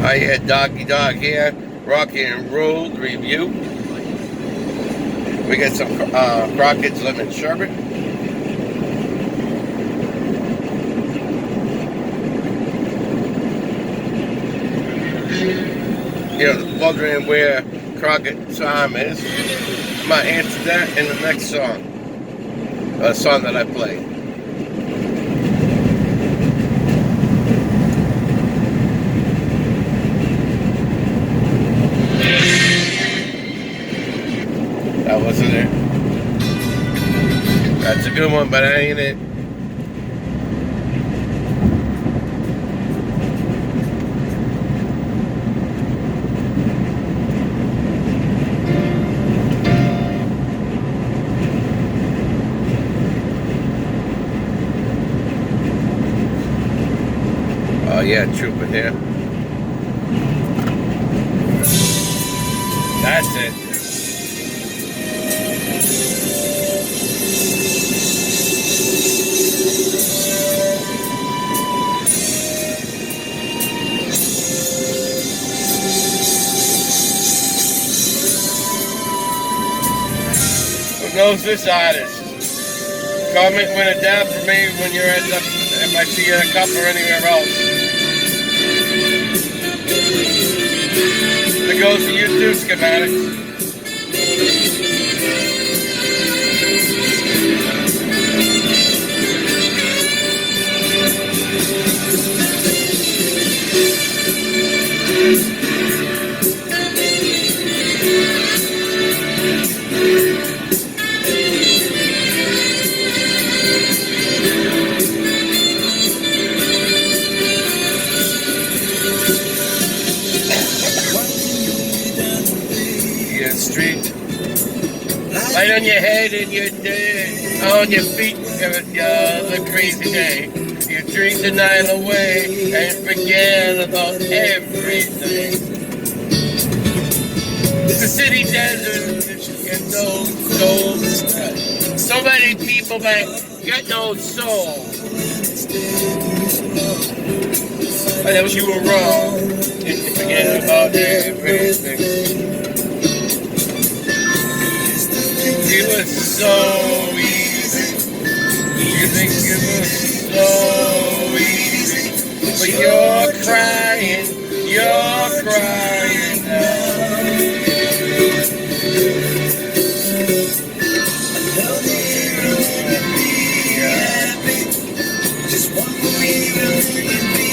Hi, yeah, Doggy Dog here, Rock and Roll Review. We got some Crockett's Lemon Sherbet. You're wondering where Crockett's Farm is. I'm going to answer that in the next song. A song that I play. That wasn't it. That's a good one, but that ain't it. Oh yeah, trooper here. That's it. Who knows this artist? Comment when it down for me when you're at the, if I see you at a cup or anywhere else. It goes to YouTube schematics. Street, light on your head and your day, on your feet, the crazy day. You drink the night away and forget about everything. The city desert, get no soul. So many people that get no soul. I know you were wrong, and you forget about everything. It was so easy. You think it was so easy, but you're crying now. I know that you're gonna be happy. Just one more year and be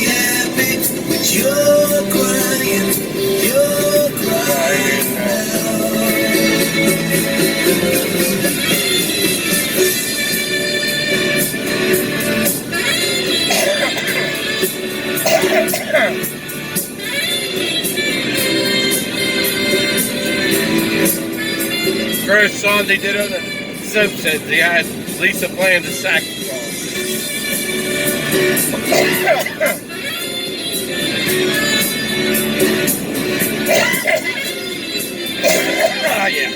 happy, but you're crying now. First song they did on the Simpsons, they had Lisa playing the saxophone. Ah, yeah.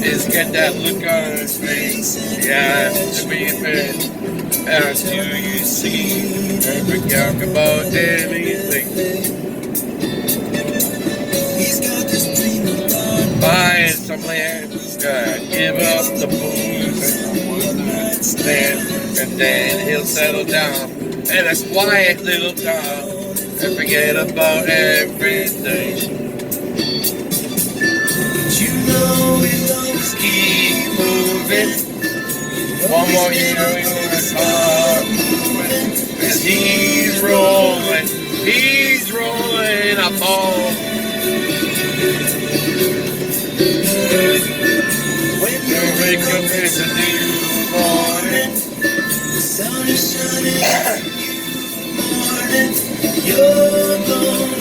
Is get that look on his face. Yeah, to be fair. And do you see never talk about anything? He's got this dream about buying some land, give up the booze and the one-night stand, and then he'll settle down in a quiet little town and forget about everything. You know we'll always keep moving. One more year we're gonna start moving. 'Cause he's rolling a ball. When you wake up it's a new morning. The sun is shining morning. You're going.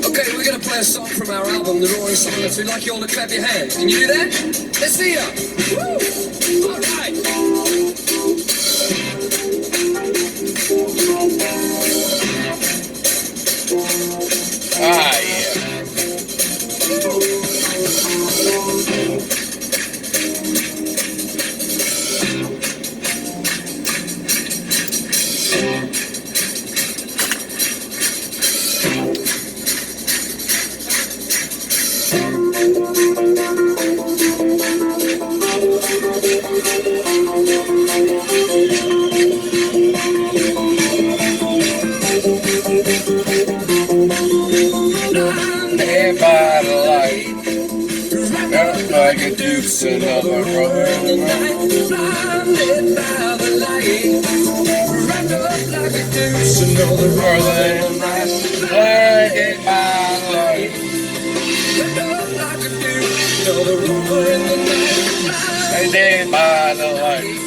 Okay, we're going to play a song from our album, The Roaring Silence. We'd like you all to clap your hands. Can you do that? Let's see ya. Woo! All right. Ah, yeah. Blinded by the light, up like a deuce, another brother in the night. Blinded by the light, wrapped up like a deuce, another brother in the night. Blinded by the light, wrapped up like a deuce, another brother in the night. Blinded by the light.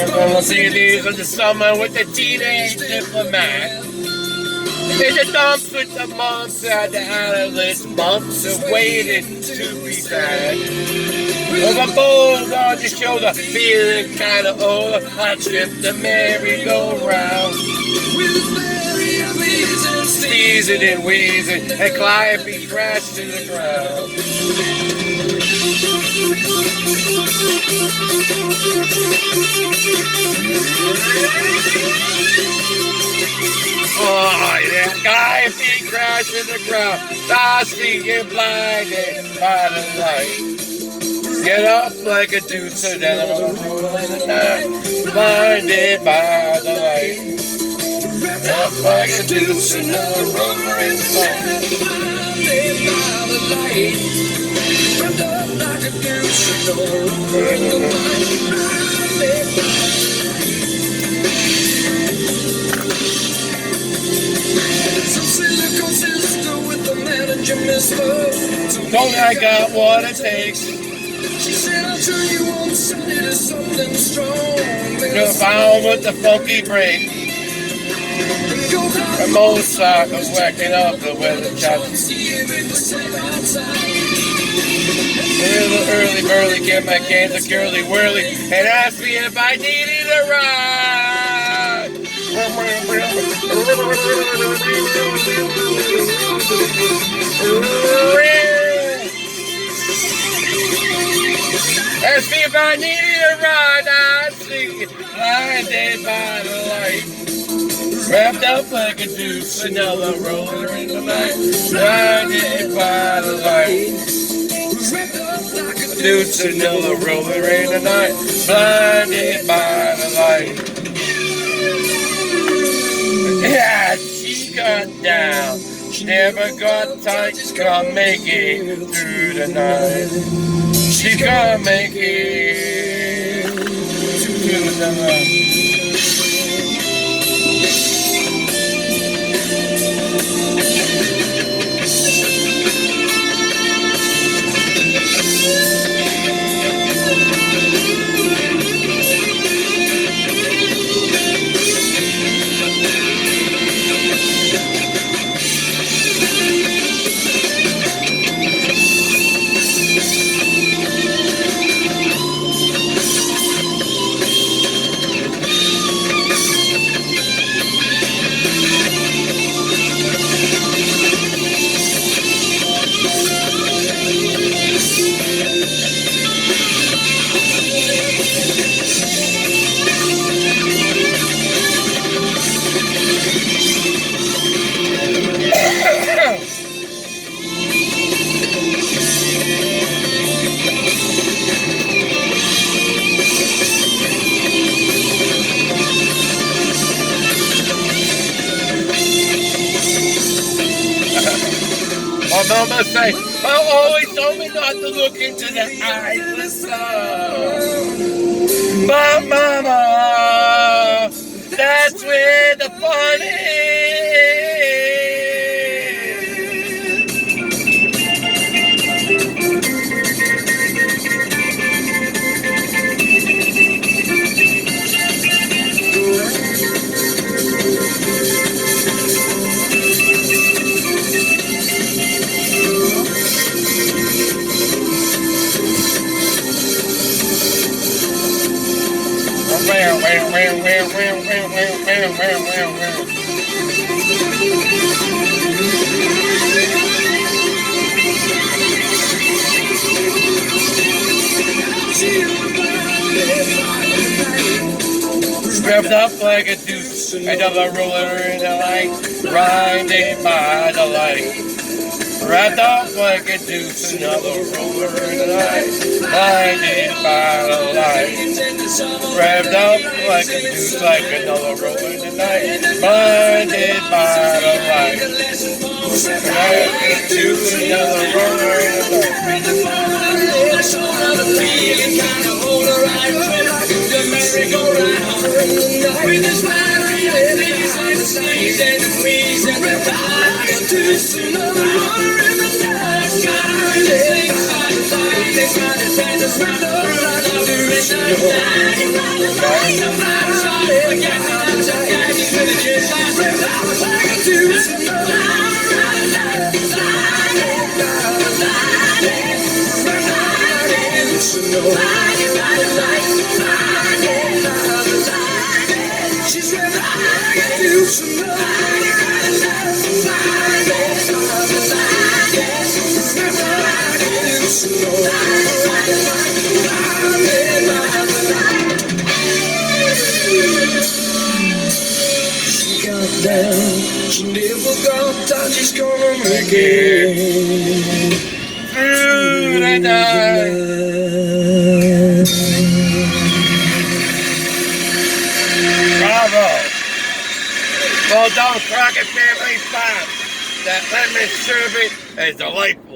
We're gonna see these in the summer with the teenage diplomat. In the dumps with the mumps at the analyst bumps and waiting to be sad. With a bull on your shoulder, feeling kinda old, I tripped the merry-go-round. Sneezing and wheezing, and Calliope crashed to the ground. Oh yeah, Calliope crashed to the ground. I see you blinded by the light. Get up like a dude, so down on the road in the night. Blinded by the light. Up like a deuce, another rover in the night. Blinded by the light. Wrapped up like a deuce, another rover in the night. Some silicone sister with the manager mister. Don't I got what it takes? She said I'll turn you on Sunday to something strong. Go found with the funky break. The motorcycle's whacking up the weather chops. Here's the early burly, get my cans of girly whirly, and asked me if I needed a ride. Asked me if I needed a ride. I see blinded by the light. Wrapped up like a deuce, another roller in the night. Blinded by the light. Wrapped up like a deuce, another roller in the night. Blinded by the light. Yeah, she got down. She never got tight. She's gonna make it through the night. She's gonna make it through the night. Mama say, always told me not to look into the eyes of the sun. But mama, that's where the fun Revved up like a deuce, another roller in the light, riding by the light. Revved up like a deuce, another roller in the light, riding by the light. Revved up like a deuce, like another roller in the night, riding by the light. Revved like a deuce, another roller in the with his fire and the sneeze and the freeze and the fire to the sun of the water in the night sky. They find the sand round the direction of night. She's ready to do some She got down, she never got down, she's gonna make it through the night. Bravo! Well done, Crockett Family Farm. That lemon sherbet is delightful.